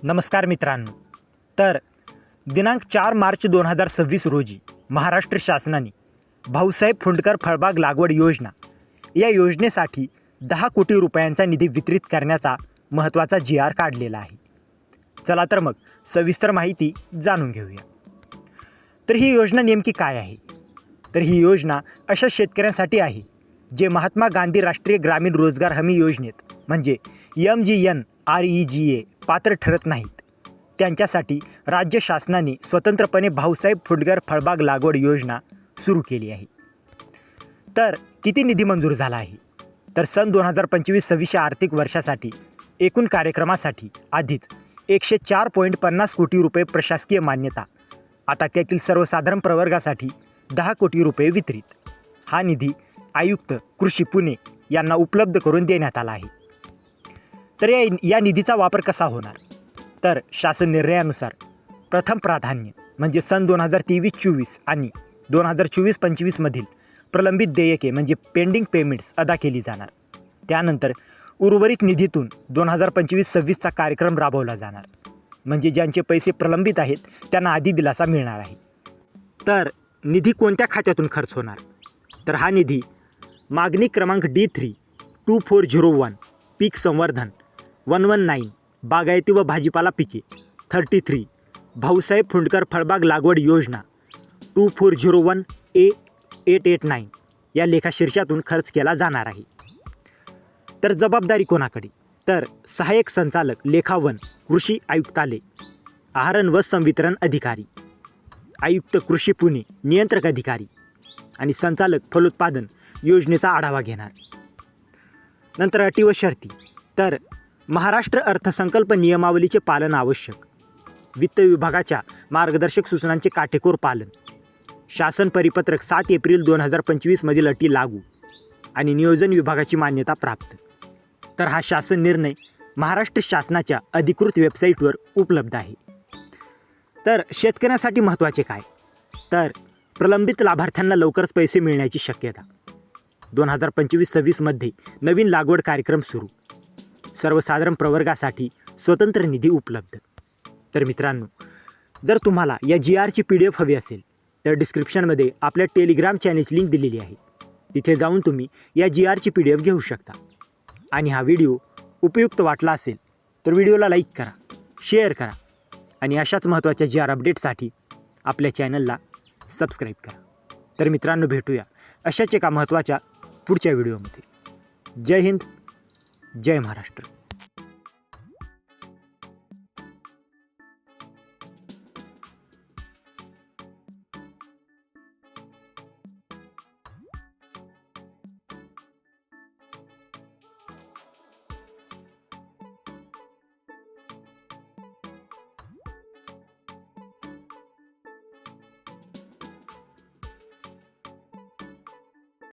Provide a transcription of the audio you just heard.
नमस्कार मित्रांनो. तर दिनांक 4 मार्च 2026 रोजी महाराष्ट्र शासनाने भाऊसाहेब फुंडकर फळबाग लागवड योजना या योजनेसाठी 10 कोटी रुपयांचा निधी वितरित करण्याचा महत्त्वाचा GR काढलेला आहे. चला तर मग सविस्तर माहिती जाणून घेऊया. तर ही योजना नेमकी काय आहे? तर ही योजना अशा शेतकऱ्यांसाठी आहे जे महात्मा गांधी राष्ट्रीय ग्रामीण रोजगार हमी योजनेत म्हणजे MGNREGA पात्र ठरत नाहीत. त्यांच्यासाठी राज्य शासनाने स्वतंत्रपणे भाऊसाहेब फुंडकर फळबाग लागवड योजना सुरू केली आहे. तर किती निधी मंजूर झाला आहे? तर सन 2025-26 आर्थिक वर्षासाठी एकूण कार्यक्रमासाठी आधीच 104.50 कोटी रुपये प्रशासकीय मान्यता. आता त्यातील सर्वसाधारण प्रवर्गासाठी 10 कोटी रुपये वितरित. हा निधी आयुक्त कृषी पुणे यांना उपलब्ध करून देण्यात आला आहे. तर या निधीचा वापर कसा होणार? तर शासन निर्णयानुसार प्रथम प्राधान्य म्हणजे सन 2023-24 आणि 2024-25 मधील प्रलंबित देयके म्हणजे पेंडिंग पेमेंट्स अदा केली जाणार. त्यानंतर उर्वरित निधीतून 2025-26चा कार्यक्रम राबवला जाणार. म्हणजे ज्यांचे पैसे प्रलंबित आहेत त्यांना आधी दिलासा मिळणार आहे. तर निधी कोणत्या खात्यातून खर्च होणार? तर हा निधी मागणी क्रमांक D3 2401 पीक संवर्धन 119 बागायती व भाजीपाला पिके 33 भाऊसाहेब फुंडकर फळबाग लागवड योजना 2401A889 या लेखाशीर्षातून खर्च केला जाणार आहे. तर जबाबदारी कोणाकडे? तर सहाय्यक संचालक लेखावन कृषी आयुक्तालय आहारण व संवितरण अधिकारी, आयुक्त कृषी पुणे नियंत्रक अधिकारी आणि संचालक फलोत्पादन योजनेचा आढावा घेणार. नंतर अटी व शर्ती. तर महाराष्ट्र अर्थसंकल्प नियमावलीचे पालन आवश्यक, वित्त विभागाच्या मार्गदर्शक सूचनांचे काटेकोर पालन, शासन परिपत्रक 7 एप्रिल 2025 मधील अटी लागू आणि नियोजन विभागाची मान्यता प्राप्त. तर हा शासन निर्णय महाराष्ट्र शासनाच्या अधिकृत वेबसाईटवर उपलब्ध आहे. तर शेतकऱ्यांसाठी महत्त्वाचे काय? तर प्रलंबित लाभार्थ्यांना लवकरच पैसे मिळण्याची शक्यता. 2025-26 मध्ये नवीन लागवड कार्यक्रम सुरू. सर्वसाधारण प्रवर्गासाठी स्वतंत्र निधी उपलब्ध. तर मित्रांनो, जर तुम्हाला या GRची PDF हवी असेल तर डिस्क्रिप्शनमध्ये आपल्या टेलिग्राम चॅनेलची लिंक दिलेली आहे. तिथे जाऊन तुम्ही या GRची PDF घेऊ शकता. आणि हा व्हिडिओ उपयुक्त वाटला असेल तर व्हिडिओला लाईक करा, शेअर करा आणि अशाच महत्त्वाच्या GR अपडेटसाठी आपल्या चॅनलला सबस्क्राईब करा. तर मित्रांनो, भेटूया अशाच एका महत्त्वाच्या पुढच्या व्हिडिओमध्ये. जय हिंद, जय महाराष्ट्र.